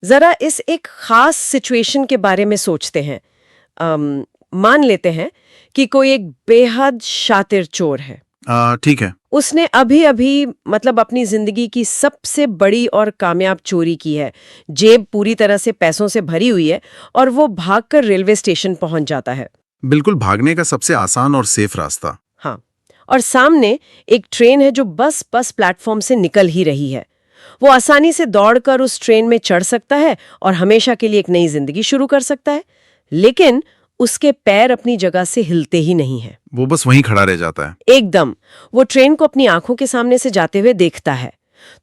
जरा इस एक खास सिचुएशन के बारे में सोचते हैं। मान लेते हैं कि कोई एक बेहद शातिर चोर है। ठीक है। उसने अभी अभी मतलब अपनी जिंदगी की सबसे बड़ी और कामयाब चोरी की है। जेब पूरी तरह से पैसों से भरी हुई है और वो भागकर रेलवे स्टेशन पहुंच जाता है। बिल्कुल भागने का सबसे आसान और सेफ रास्ता। हाँ, और सामने एक ट्रेन है जो बस प्लेटफॉर्म से निकल ही रही है। वो आसानी से दौड़कर उस ट्रेन में चढ़ सकता है और हमेशा के लिए एक नई जिंदगी शुरू कर सकता है, लेकिन उसके पैर अपनी जगह से हिलते ही नहीं है। वो बस वहीं खड़ा रह जाता है। एकदम। वो ट्रेन को अपनी आंखों के सामने से जाते हुए देखता है।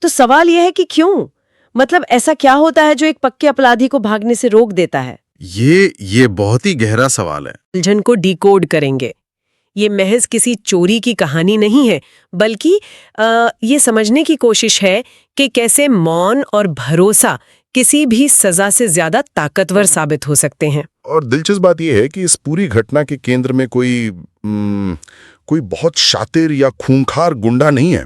तो सवाल यह है कि क्यों? मतलब ऐसा क्या होता है जो एक पक्के अपराधी को भागने से रोक देता है? ये बहुत ही गहरा सवाल है। उलझन को डिकोड करेंगे। ये महज किसी चोरी की कहानी नहीं है, बल्कि ये समझने की कोशिश है कि कैसे मौन और भरोसा किसी भी सजा से ज्यादा ताकतवर साबित हो सकते हैं। और दिलचस्प बात यह है कि इस पूरी घटना के केंद्र में कोई बहुत शातिर या खूंखार गुंडा नहीं है,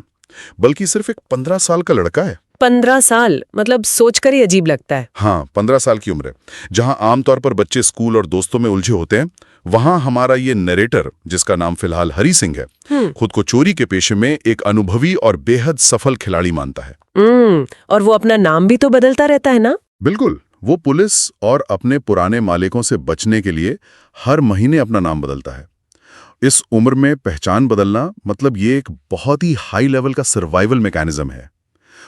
बल्कि सिर्फ एक 15 साल का लड़का है। 15 साल मतलब सोचकर ही अजीब लगता है। हाँ, 15 साल की उम्र है। जहां आमतौर पर बच्चे स्कूल और दोस्तों में उलझे होते हैं, वहां हमारा ये नरेटर, जिसका नाम फिलहाल हरी सिंह है, खुद को चोरी के पेशे में एक अनुभवी और बेहद सफल खिलाड़ी मानता है। और वो अपना नाम भी तो बदलता रहता है ना? बिल्कुल। वो पुलिस और अपने पुराने मालिकों से बचने के लिए हर महीने अपना नाम बदलता है। इस उम्र में पहचान बदलना मतलब ये एक बहुत ही हाई लेवल का सर्वाइवल मैकेनिज्म है।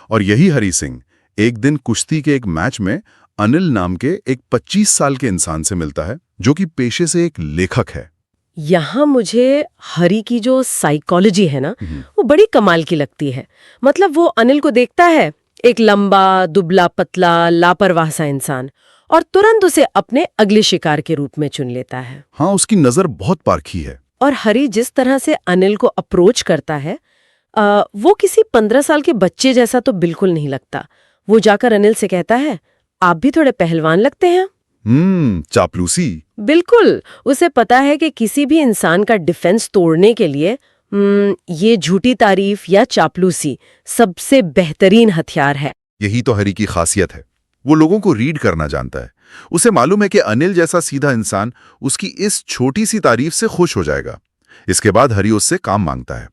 और यही हरी सिंह एक दिन कुश्ती के एक मैच में अनिल नाम के एक 25 साल के इंसान से मिलता है, जो कि पेशे से एक लेखक है। यहाँ मुझे हरी की जो साइकोलॉजी है ना, वो बड़ी कमाल की लगती है। मतलब वो अनिल को देखता है, एक लंबा, दुबला पतला, लापरवाह सा इंसान, और तुरंत उसे अपने अगले शिकार के रूप में चुन लेता है। हाँ, उसकी नजर बहुत पारखी है। और हरी जिस तरह से अनिल को अप्रोच करता है, वो किसी 15 साल के बच्चे जैसा तो बिल्कुल नहीं लगता। वो जाकर अनिल से कहता है, आप भी थोड़े पहलवान लगते हैं। चापलूसी। बिल्कुल। उसे पता है कि किसी भी इंसान का डिफेंस तोड़ने के लिए ये झूठी तारीफ या चापलूसी सबसे बेहतरीन हथियार है। यही तो हरी की खासियत है। वो लोगों को रीड करना जानता है। उसे मालूम है कि अनिल जैसा सीधा इंसान उसकी इस छोटी सी तारीफ से खुश हो जाएगा। इसके बाद हरी उससे काम मांगता है।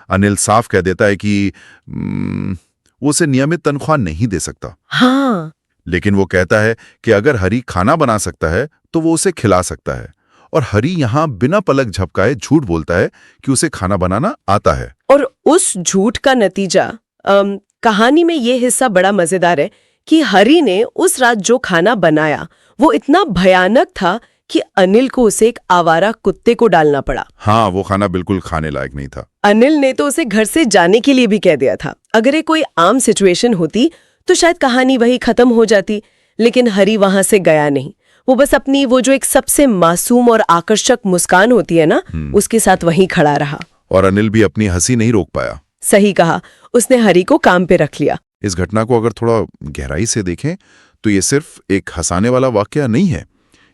अनिल साफ कह देता है कि वो उसे नियमित तनख्वाह नहीं दे सकता। हाँ, लेकिन वो कहता है कि अगर हरी खाना बना सकता है तो वो उसे खिला सकता है। और हरी यहाँ बिना पलक झपकाए झूठ बोलता है कि उसे खाना बनाना आता है। और उस झूठ का नतीजा, कहानी में ये हिस्सा बड़ा मजेदार है कि हरी ने उस रात जो खाना बनाया वो इतना भयानक था कि अनिल को उसे एक आवारा कुत्ते को डालना पड़ा। हाँ, वो खाना बिल्कुल खाने लायक नहीं था। अनिल ने तो उसे घर से जाने के लिए भी कह दिया था। अगर ये कोई आम सिचुएशन होती तो शायद कहानी वही खत्म हो जाती, लेकिन हरी वहां से गया नहीं। वो बस अपनी वो जो एक सबसे मासूम और आकर्षक मुस्कान होती है ना, उसके साथ वहीं खड़ा रहा। और अनिल भी अपनी हंसी नहीं रोक पाया। सही कहा, उसने हरी को काम पे रख लिया। इस घटना को अगर थोड़ा गहराई से देखें तो ये सिर्फ एक हंसाने वाला वाकया नहीं है।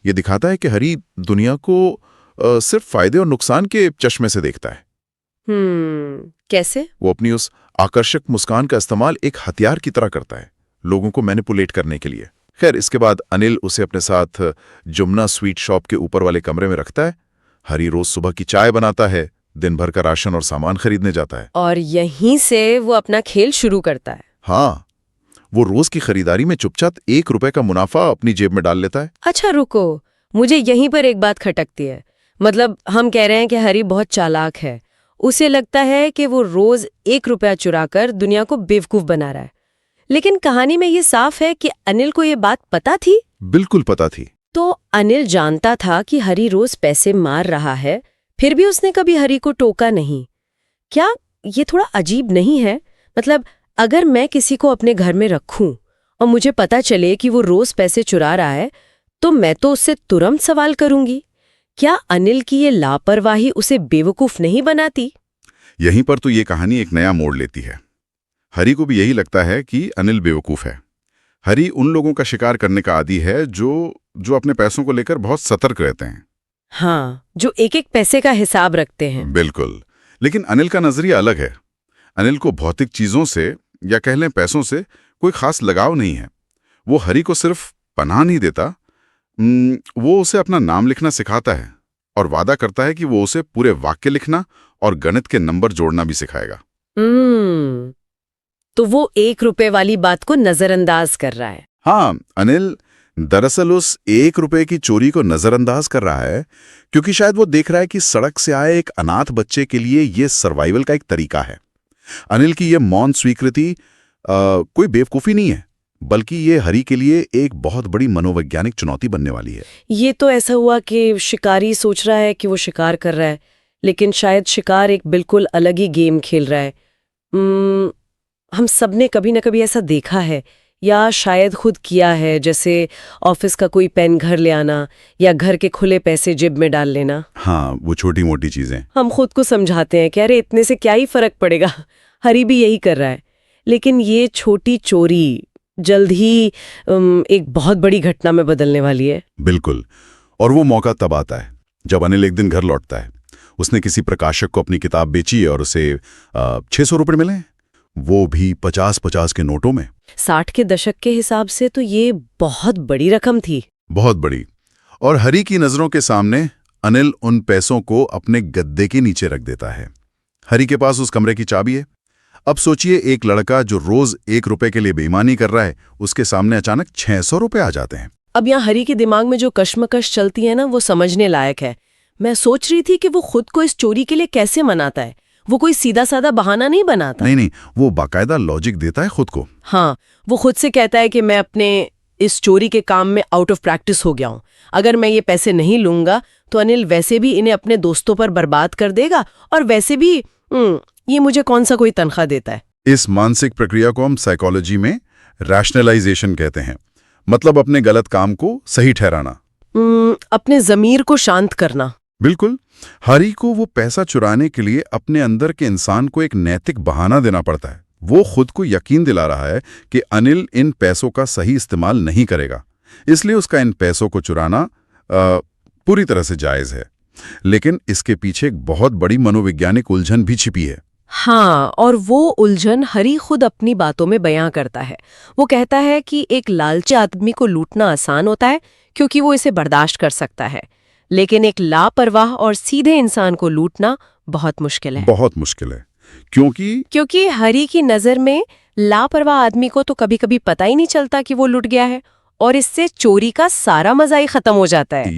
ये दिखाता है कि हरी दुनिया को सिर्फ फायदे और नुकसान के चश्मे से देखता है। कैसे? वो अपनी उस आकर्षक मुस्कान का इस्तेमाल एक हथियार की तरह करता है, लोगों को मैनिपुलेट करने के लिए। खैर, इसके बाद अनिल उसे अपने साथ जुमना स्वीट शॉप के ऊपर वाले कमरे में रखता है। हरी रोज सुबह की चाय बनाता है, दिन भर का राशन और सामान खरीदने जाता है। और यहीं से वो अपना खेल शुरू करता है। हाँ, वो रोज की खरीदारी में चुपचाप 1 रुपए का मुनाफा अपनी जेब में डाल लेता है। अच्छा रुको, मुझे यहीं पर एक बात खटकती है। मतलब हम कह रहे हैं कि हरी बहुत चालाक है। उसे लगता है कि वो रोज 1 रुपया चुराकर दुनिया को बेवकूफ बना रहा है, लेकिन कहानी में ये साफ है कि अनिल को ये बात पता थी। बिल्कुल पता थी। तो अनिल जानता था कि हरी रोज पैसे मार रहा है, फिर भी उसने कभी हरी को टोका नहीं। क्या ये थोड़ा अजीब नहीं है? मतलब अगर मैं किसी को अपने घर में रखूं और मुझे पता चले कि वो रोज पैसे चुरा रहा है, तो मैं तो उससे तुरंत सवाल करूंगी। क्या अनिल की ये लापरवाही उसे बेवकूफ नहीं बनाती? यहीं पर तो ये कहानी एक नया मोड़ लेती है। हरी को भी यही लगता है कि अनिल बेवकूफ है। हरी उन लोगों का शिकार करने का आदी है जो अपने पैसों को लेकर बहुत सतर्क रहते हैं। हाँ, जो एक एक पैसे का हिसाब रखते हैं। बिल्कुल। लेकिन अनिल का नजरिया अलग है। अनिल को भौतिक चीजों से या कह लें पैसों से कोई खास लगाव नहीं है। वो हरी को सिर्फ पनाह नहीं देता, वो उसे अपना नाम लिखना सिखाता है और वादा करता है कि वो उसे पूरे वाक्य लिखना और गणित के नंबर जोड़ना भी सिखाएगा। तो वो 1 रुपए वाली बात को नजरअंदाज कर रहा है। हाँ, अनिल दरअसल उस 1 रुपए की चोरी को नजरअंदाज कर रहा है क्योंकि शायद वो देख रहा है कि सड़क से आए एक अनाथ बच्चे के लिए ये सर्वाइवल का एक तरीका है। अनिल की ये मौन स्वीकृति कोई बेवकूफ़ी नहीं है, बल्कि ये हरी के लिए एक बहुत बड़ी मनोवैज्ञानिक चुनौती बनने वाली है। ये तो ऐसा हुआ कि शिकारी सोच रहा है कि वो शिकार कर रहा है, लेकिन शायद शिकार एक बिल्कुल अलग ही गेम खेल रहा है। हम सबने कभी ना कभी ऐसा देखा है या शायद खुद किया है, जैसे ऑफिस का कोई पेन घर ले आना या घर के खुले पैसे जेब में डाल लेना। हाँ, वो छोटी मोटी चीजें हम खुद को समझाते हैं कि अरे इतने से क्या ही फर्क पड़ेगा, हरी भी यही कर रहा है। लेकिन ये छोटी चोरी जल्द ही एक बहुत बड़ी घटना में बदलने वाली है। बिल्कुल। और वो मौका तब आता है जब अनिल एक दिन घर लौटता है। उसने किसी प्रकाशक को अपनी किताब बेची है और उसे 600 रुपये मिले, वो भी 50-50 के नोटों में। 60 के दशक के हिसाब से तो ये बहुत बड़ी रकम थी। बहुत बड़ी। और हरी की नजरों के सामने अनिल उन पैसों को अपने गद्दे के नीचे रख देता है। हरी के पास उस कमरे की चाबी है। अब सोचिए, एक लड़का जो रोज 1 रुपए के लिए बेईमानी कर रहा है, उसके सामने अचानक 600 रुपए आ जाते हैं। अब यहाँ हरी के दिमाग में जो कश्मकश चलती है ना, वो समझने लायक है। मैं सोच रही थी कि वो खुद को इस चोरी के लिए कैसे मनाता है। वो कोई सीधा साधा बहाना नहीं बनाता। नहीं, वो बाकायदा लॉजिक देता है खुद को। हाँ, वो खुद से कहता है कि मैं अपने इस चोरी के काम में आउट ऑफ प्रैक्टिस हो गया हूँ। अगर मैं ये पैसे नहीं लूंगा तो अनिल वैसे भी इन्हें अपने दोस्तों पर बर्बाद कर देगा, और वैसे भी ये मुझे कौन सा कोई तनख्वाह देता है। इस मानसिक प्रक्रिया को हम साइकोलॉजी में रैशनलाइजेशन कहते हैं। मतलब अपने गलत काम को सही ठहराना, अपने जमीर को शांत करना। बिल्कुल। हरी को वो पैसा चुराने के लिए अपने अंदर के इंसान को एक नैतिक बहाना देना पड़ता है। वो खुद को यकीन दिला रहा है कि अनिल इन पैसों का सही इस्तेमाल नहीं करेगा, इसलिए उसका इन पैसों को चुराना पूरी तरह से जायज है। लेकिन इसके पीछे एक बहुत बड़ी मनोवैज्ञानिक उलझन भी छिपी है। हाँ, और वो उलझन हरी खुद अपनी बातों में बयां करता है। वो कहता है कि एक लालची आदमी को लूटना आसान होता है क्योंकि वो इसे बर्दाश्त कर सकता है, लेकिन एक लापरवाह और सीधे इंसान को लूटना बहुत मुश्किल है। बहुत मुश्किल है। क्योंकि हरी की नजर में लापरवाह आदमी को तो कभी कभी पता ही नहीं चलता कि वो लुट गया है, और इससे चोरी का सारा मजा ही खत्म हो जाता है।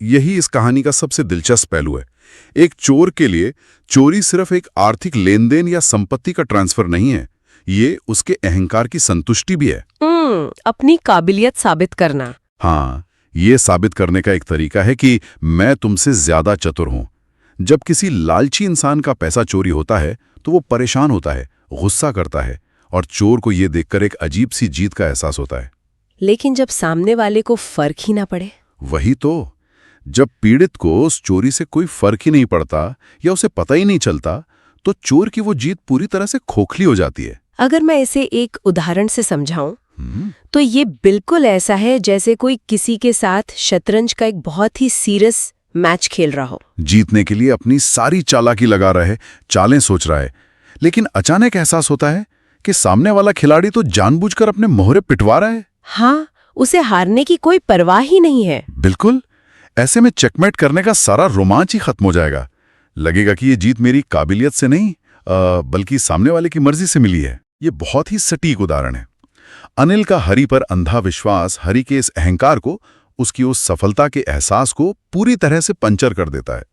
यही इस कहानी का सबसे दिलचस्प पहलू है। एक चोर के लिए चोरी सिर्फ एक आर्थिक लेनदेन या संपत्ति का ट्रांसफर नहीं है, ये उसके अहंकार की संतुष्टि भी है। अपनी काबिलियत साबित करना। हाँ, ये साबित करने का एक तरीका है कि मैं तुमसे ज्यादा चतुर हूं। जब किसी लालची इंसान का पैसा चोरी होता है तो वो परेशान होता है, गुस्सा करता है, और चोर को ये देखकर एक अजीब सी जीत का एहसास होता है। लेकिन जब सामने वाले को फर्क ही ना पड़े। वही तो, जब पीड़ित को उस चोरी से कोई फर्क ही नहीं पड़ता या उसे पता ही नहीं चलता, तो चोर की वो जीत पूरी तरह से खोखली हो जाती है। अगर मैं इसे एक उदाहरण से समझाऊं तो ये बिल्कुल ऐसा है जैसे कोई किसी के साथ शतरंज का एक बहुत ही सीरियस मैच खेल रहा हो। जीतने के लिए अपनी सारी चालाकी लगा रहा है, चालें सोच रहा है, लेकिन अचानक एहसास होता है कि सामने वाला खिलाड़ी तो जानबूझकर अपने मोहरे पिटवा रहा है। हाँ, उसे हारने की कोई परवाह ही नहीं है। बिल्कुल। ऐसे में चेकमेट करने का सारा रोमांच ही खत्म हो जाएगा। लगेगा कि ये जीत मेरी काबिलियत से नहीं बल्कि सामने वाले की मर्जी से मिली है। ये बहुत ही सटीक उदाहरण है। अनिल का हरी पर अंधा विश्वास हरी के इस अहंकार को, उसकी उस सफलता के एहसास को पूरी तरह से पंचर कर देता है।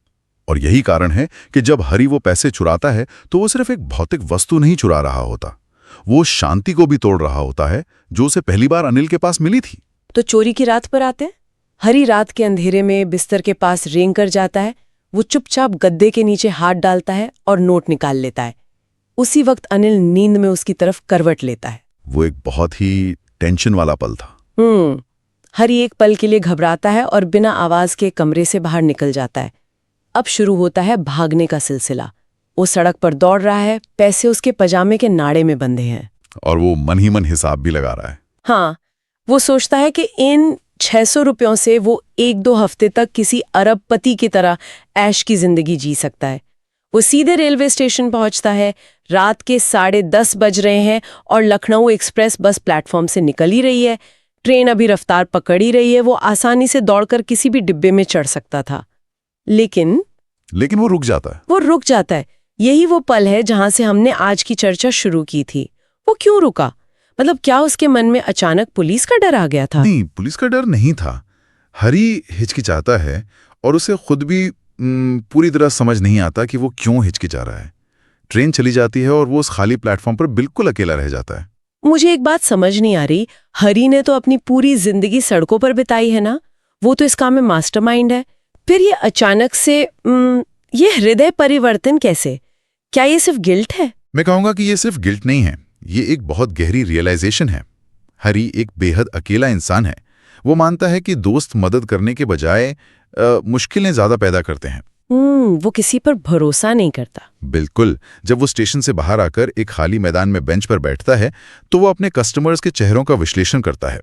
और यही कारण है कि जब हरी वो पैसे चुराता है तो वो सिर्फ एक भौतिक वस्तु नहीं चुरा रहा होता, वो शांति को भी तोड़ रहा होता है जो उसे पहली बार अनिल के पास मिली थी। तो चोरी की रात पर आते हैं। हरी रात के अंधेरे में बिस्तर के पास रेंग कर जाता है। वो चुपचाप गद्दे के नीचे हाथ डालता है और नोट निकाल लेता है। उसी वक्त अनिल नींद में उसकी तरफ करवट लेता है। वो एक बहुत ही टेंशन वाला पल था। हरी एक पल के लिए घबराता है और बिना आवाज के कमरे से बाहर निकल जाता है। अब शुरू होता है भागने का सिलसिला। वो सड़क पर दौड़ रहा है, पैसे उसके पजामे के नाड़े में बंधे हैं, और वो मन ही मन हिसाब भी लगा रहा है। हाँ, वो सोचता है कि इन 600 रुपयों से वो 1-2 हफ्ते तक किसी अरबपति की तरह ऐश की जिंदगी जी सकता है। वो सीधे रेलवे स्टेशन पहुंचता है। रात के 10:30 बज रहे हैं और लखनऊ एक्सप्रेस बस प्लेटफॉर्म से निकल ही रही है। ट्रेन अभी रफ्तार पकड़ ही रही है। वो आसानी से दौड़कर किसी भी डिब्बे में चढ़ सकता था, लेकिन वो रुक जाता है। वो रुक जाता है। यही वो पल है जहां से हमने आज की चर्चा शुरू की थी। वो क्यों रुका? मतलब क्या उसके मन में अचानक पुलिस का डर आ गया था? नहीं, पुलिस का डर नहीं था। हरी हिचकिचाता है और उसे खुद भी पूरी तरह समझ नहीं आता कि वो क्यों हिचकिचा रहा है। ट्रेन चली जाती है और वो उस खाली प्लेटफॉर्म पर बिल्कुल अकेला रह जाता है। मुझे एक बात समझ नहीं आ रही, हरी ने तो अपनी पूरी जिंदगी सड़कों पर बिताई है ना, वो तो इस काम में मास्टरमाइंड है। फिर ये अचानक से ये हृदय परिवर्तन कैसे? क्या ये सिर्फ गिल्ट है? मैं कहूंगा कि ये सिर्फ गिल्ट नहीं है, ये एक बहुत गहरी रियलाइजेशन है। हरी एक बेहद अकेला इंसान है। वो मानता है कि दोस्त मदद करने के बजाय मुश्किलें ज्यादा पैदा करते हैं। वो किसी पर भरोसा नहीं करता। बिल्कुल। जब वो स्टेशन से बाहर आकर एक खाली मैदान में बेंच पर बैठता है तो वो अपने कस्टमर्स के चेहरों का विश्लेषण करता है।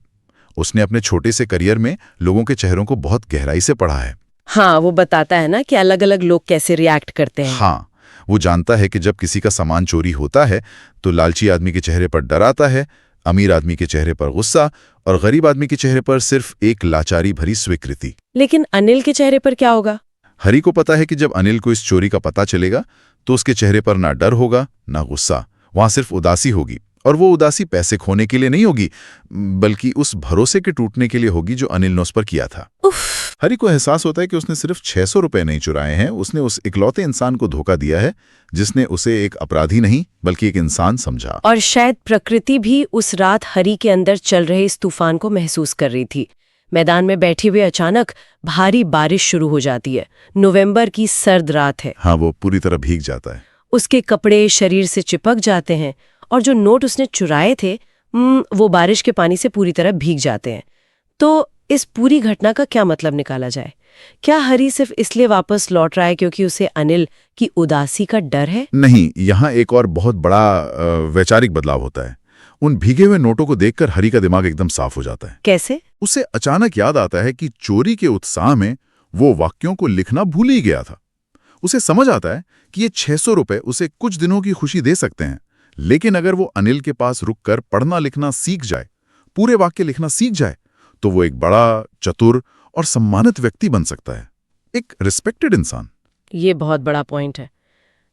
उसने अपने छोटे से करियर में लोगों के चेहरों को बहुत गहराई से पढ़ा है। हाँ, वो बताता है ना कि अलग अलग लोग कैसे रिएक्ट करते हैं। हाँ, वो जानता है कि जब किसी का सामान चोरी होता है तो लालची आदमी के चेहरे पर डर आता है, अमीर आदमी के चेहरे पर गुस्सा और गरीब आदमी के चेहरे पर सिर्फ एक लाचारी भरी स्वीकृति। लेकिन अनिल के चेहरे पर क्या होगा? हरी को पता है कि जब अनिल को इस चोरी का पता चलेगा तो उसके चेहरे पर ना डर होगा ना गुस्सा, वहां सिर्फ उदासी होगी। और वो उदासी पैसे खोने के लिए नहीं होगी, बल्कि उस भरोसे के टूटने के लिए होगी जो अनिल ने उस पर किया था। हरी को एहसास होता है कि उसने सिर्फ 600 रुपए नहीं चुराए हैं, उसने उस इकलौते इंसान को धोखा दिया है जिसने उसे एक अपराधी नहीं बल्कि एक इंसान समझा। और शायद प्रकृति भी उस रात हरी के अंदर चल रहे इस तूफान को महसूस कर रही थी। मैदान में बैठे हुए अचानक भारी बारिश शुरू हो जाती है। नवंबर की सर्द रात है। हाँ, वो पूरी तरह भीग जाता है। उसके कपड़े शरीर से चिपक जाते हैं और जो नोट उसने चुराए थे वो बारिश के पानी से पूरी तरह भीग जाते हैं। तो इस पूरी घटना का क्या मतलब निकाला जाए? क्या हरी सिर्फ इसलिए वापस लौट रहा है क्योंकि उसे अनिल की उदासी का डर है? नहीं, यहाँ एक और बहुत बड़ा वैचारिक बदलाव होता है। उन भीगे हुए नोटों को देखकर हरी का दिमाग एकदम साफ हो जाता है। कैसे? उसे अचानक याद आता है कि चोरी के उत्साह में वो वाक्यों को लिखना भूल ही गया था। उसे समझ आता है कि ये 600 रुपए उसे कुछ दिनों की खुशी दे सकते हैं, लेकिन अगर वो अनिल के पास रुककर पढ़ना लिखना सीख जाए, पूरे वाक्य लिखना सीख जाए, तो वो एक बड़ा, चतुर और सम्मानित व्यक्ति बन सकता है, एक रिस्पेक्टेड इंसान। ये बहुत बड़ा पॉइंट है।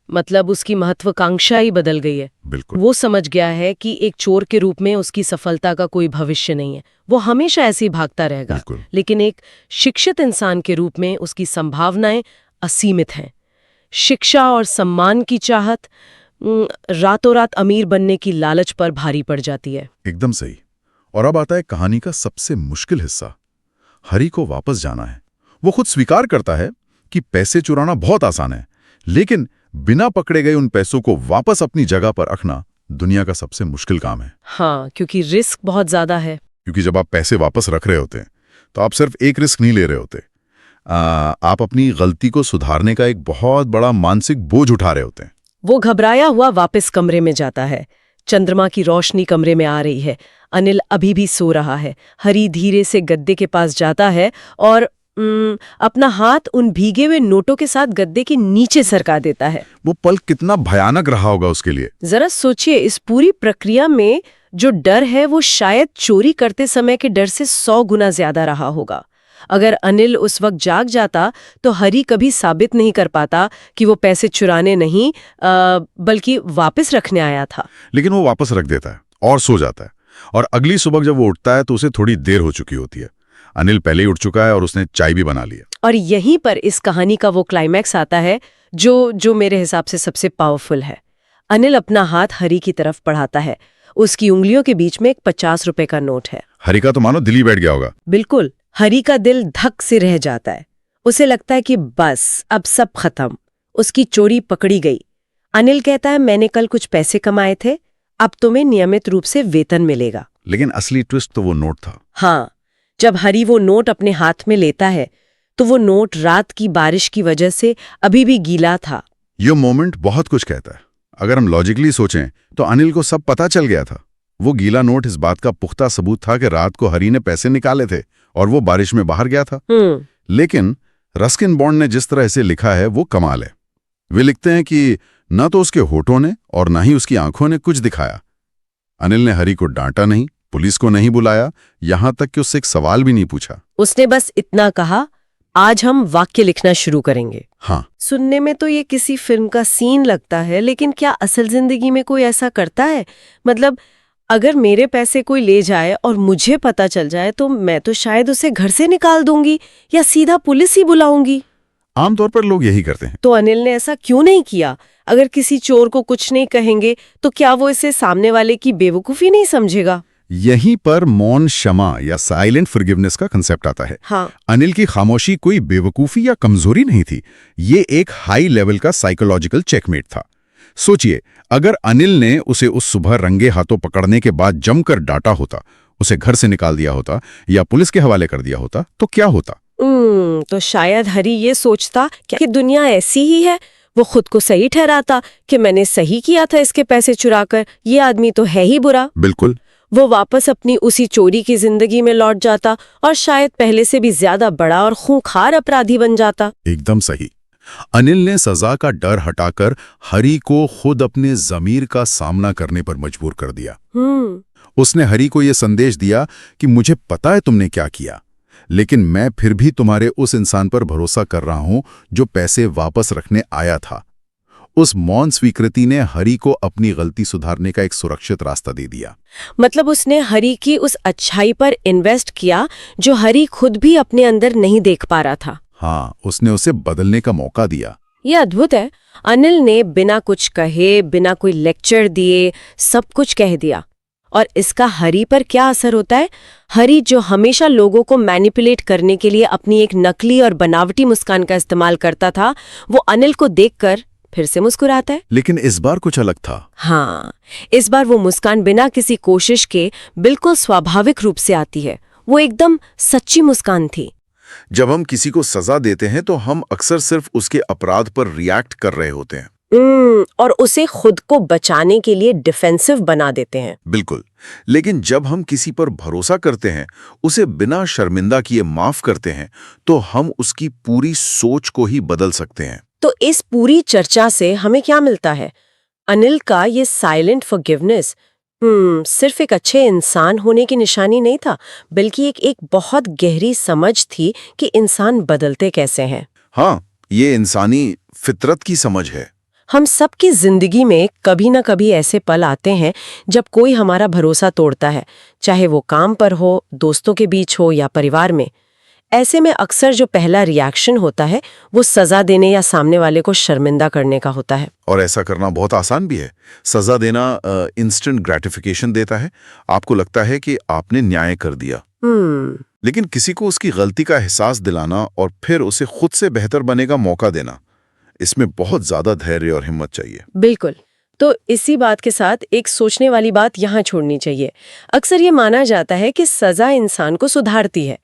मतलब उसकी महत्वाकांक्षा ही बदल गई है। बिल्कुल। वो समझ गया है कि एक चोर के रूप में उसकी सफलता का कोई भविष्य नहीं है, वो हमेशा ऐसे ही भागता रहेगा। लेकिन एक शिक्षित इंसान के रूप में उसकी संभावनाएं असीमित हैं। शिक्षा और सम्मान की चाहत रातों रात अमीर बनने की लालच पर भारी पड़ जाती है। एकदम सही। और अब आता है कहानी का सबसे मुश्किल हिस्सा। हरी को वापस जाना है। वो खुद स्वीकार करता है कि पैसे चुराना बहुत आसान है, लेकिन बिना पकड़े गए उन पैसों को वापस अपनी जगह पर रखना दुनिया का सबसे मुश्किल काम है। हाँ, क्योंकि रिस्क बहुत ज्यादा है। क्योंकि जब आप पैसे वापस रख रहे होते हैं तो आप सिर्फ एक रिस्क नहीं ले रहे होते, आप अपनी गलती को सुधारने का एक बहुत बड़ा मानसिक बोझ उठा रहे होते हैं। वो घबराया हुआ वापस कमरे में जाता है। चंद्रमा की रोशनी कमरे में आ रही है। अनिल अभी भी सो रहा है। हरी धीरे से गद्दे के पास जाता है और अपना हाथ उन भीगे हुए नोटों के साथ गद्दे के नीचे सरका देता है। वो पल कितना भयानक रहा होगा उसके लिए। जरा सोचिए, इस पूरी प्रक्रिया में जो डर है वो शायद चोरी करते समय के डर से 100 गुना ज्यादा रहा होगा। अगर अनिल उस वक्त जाग जाता तो हरी कभी साबित नहीं कर पाता कि वो पैसे चुराने नहीं बल्कि वापस रखने आया था। लेकिन वो वापस रख देता है और सो जाता है, और अगली सुबह जब वो उठता है तो उसे थोड़ी देर हो चुकी होती है। अनिल पहले ही उठ चुका है और उसने चाय भी बना ली है। और यहीं पर इस कहानी का वो क्लाइमैक्स आता है जो मेरे हिसाब से सबसे पावरफुल है। अनिल अपना हाथ हरी की तरफ बढ़ाता है। उसकी उंगलियों के बीच में एक 50 रुपए का नोट है। हरी का तो मानो दिल ही बैठ गया होगा। बिल्कुल। हरी का दिल धक से रह जाता है। उसे लगता है कि बस अब सब खत्म, उसकी चोरी पकड़ी गई। अनिल कहता है, मैंने कल कुछ पैसे कमाए थे, अब तुम्हें नियमित रूप से वेतन मिलेगा। लेकिन असली ट्विस्ट तो वो नोट था। हाँ, जब हरी वो नोट अपने हाथ में लेता है तो वो नोट रात की बारिश की वजह से अभी भी गीला था। ये मोमेंट बहुत कुछ कहता है। अगर हम लॉजिकली सोचें तो अनिल को सब पता चल गया था। वो गीला नोट इस बात का पुख्ता सबूत था कि रात को हरी ने पैसे निकाले थे और वो बारिश में बाहर गया था। लेकिन रस्किन बॉन्ड ने जिस तरह इसे लिखा है वो कमाल है। वे लिखते हैं कि न तो उसके होठों ने और न ही उसकी आंखों ने कुछ दिखाया। अनिल ने हरी को डांटा नहीं, पुलिस को नहीं बुलाया, यहां तक कि उससे एक सवाल भी नहीं पूछा। उसने बस इतना कहा, आज हम वाक्य लिखना शुरू करेंगे। हाँ, सुनने में तो ये किसी फिल्म का सीन लगता है, लेकिन क्या असल जिंदगी में कोई ऐसा करता है? मतलब अगर मेरे पैसे कोई ले जाए और मुझे पता चल जाए तो मैं तो शायद उसे घर से निकाल दूंगी या सीधा पुलिस ही बुलाऊंगी। आमतौर पर लोग यही करते हैं। तो अनिल ने ऐसा क्यों नहीं किया? अगर किसी चोर को कुछ नहीं कहेंगे तो क्या वो इसे सामने वाले की बेवकूफी नहीं समझेगा? यहीं पर मौन क्षमा या साइलेंट फॉरगिवनेस का कंसेप्ट आता है। हाँ, अनिल की खामोशी कोई बेवकूफी या कमजोरी नहीं थी, ये एक हाई लेवल का साइकोलॉजिकल चेकमेट था। सोचिए, अगर अनिल ने उसे उस सुबह रंगे हाथों पकड़ने के बाद जमकर डांटा होता, उसे घर से निकाल दिया होता या पुलिस के हवाले कर दिया होता, तो क्या होता? तो शायद हरी ये सोचता कि दुनिया ऐसी ही है। वो खुद को सही ठहराता कि मैंने सही किया था इसके पैसे चुराकर, ये आदमी तो है ही बुरा। बिल्कुल। वो वापस अपनी उसी चोरी की जिंदगी में लौट जाता और शायद पहले से भी ज्यादा बड़ा और खूंखार अपराधी बन जाता। एकदम सही। अनिल ने सजा का डर हटाकर हरी को खुद अपने ज़मीर का सामना करने पर मजबूर कर दिया। उसने हरी को यह संदेश दिया कि मुझे पता है तुमने क्या किया, लेकिन मैं फिर भी तुम्हारे उस इंसान पर भरोसा कर रहा हूं जो पैसे वापस रखने आया था। उस मौन स्वीकृति ने हरी को अपनी गलती सुधारने का एक सुरक्षित रास्ता दे दिया। मतलब उसने हरी की उस अच्छाई पर इन्वेस्ट किया जो हरी खुद भी अपने अंदर नहीं देख पा रहा था। हाँ, उसने उसे बदलने का मौका दिया। ये अद्भुत है। अनिल ने बिना कुछ कहे, बिना कोई लेक्चर दिए सब कुछ कह दिया। और इसका हरी पर क्या असर होता है? हरी, जो हमेशा लोगों को मैनिपुलेट करने के लिए अपनी एक नकली और बनावटी मुस्कान का इस्तेमाल करता था, वो अनिल को देखकर फिर से मुस्कुराता है। लेकिन इस बार कुछ अलग था। हाँ, इस बार वो मुस्कान बिना किसी कोशिश के बिल्कुल स्वाभाविक रूप से आती है। वो एकदम सच्ची मुस्कान थी। जब हम किसी को सजा देते हैं तो हम अक्सर सिर्फ उसके अपराध पर रिएक्ट कर रहे होते हैं और उसे खुद को बचाने के लिए डिफेंसिव बना देते हैं। बिल्कुल। लेकिन जब हम किसी पर भरोसा करते हैं, उसे बिना शर्मिंदा किए माफ करते हैं, तो हम उसकी पूरी सोच को ही बदल सकते हैं। तो इस पूरी चर्चा से हमें क्या मिलता है? अनिल का ये साइलेंट फॉरगिवनेस सिर्फ एक अच्छे इंसान होने की निशानी नहीं था, बल्कि एक बहुत गहरी समझ थी कि इंसान बदलते कैसे हैं। हाँ, ये इंसानी फितरत की समझ है। हम सबकी जिंदगी में कभी ना कभी ऐसे पल आते हैं जब कोई हमारा भरोसा तोड़ता है, चाहे वो काम पर हो, दोस्तों के बीच हो या परिवार में। ऐसे में अक्सर जो पहला रिएक्शन होता है वो सजा देने या सामने वाले को शर्मिंदा करने का होता है। और ऐसा करना बहुत आसान भी है। सजा देना इंस्टेंट ग्रेटिफिकेशन देता है। आपको लगता है कि आपने न्याय कर दिया। लेकिन किसी को उसकी गलती का एहसास दिलाना और फिर उसे खुद से बेहतर बने का मौका देना, इसमें बहुत ज्यादा धैर्य और हिम्मत चाहिए। बिल्कुल। तो इसी बात के साथ एक सोचने वाली बात यहाँ छोड़नी चाहिए। अक्सर ये माना जाता है कि सजा इंसान को सुधारती है,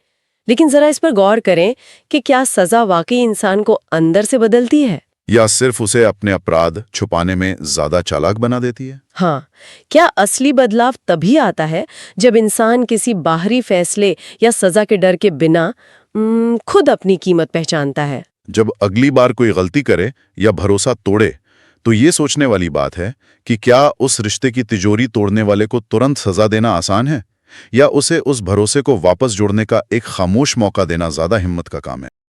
लेकिन जरा इस पर गौर करें कि क्या सजा वाकई इंसान को अंदर से बदलती है या सिर्फ उसे अपने अपराध छुपाने में ज्यादा चालाक बना देती है? हाँ, क्या असली बदलाव तभी आता है जब इंसान किसी बाहरी फैसले या सजा के डर के बिना खुद अपनी कीमत पहचानता है। जब अगली बार कोई गलती करे या भरोसा तोड़े तो ये सोचने वाली बात है कि क्या उस रिश्ते की तिजोरी तोड़ने वाले को तुरंत सजा देना आसान है या उसे उस भरोसे को वापस जोड़ने का एक खामोश मौका देना ज्यादा हिम्मत का काम है।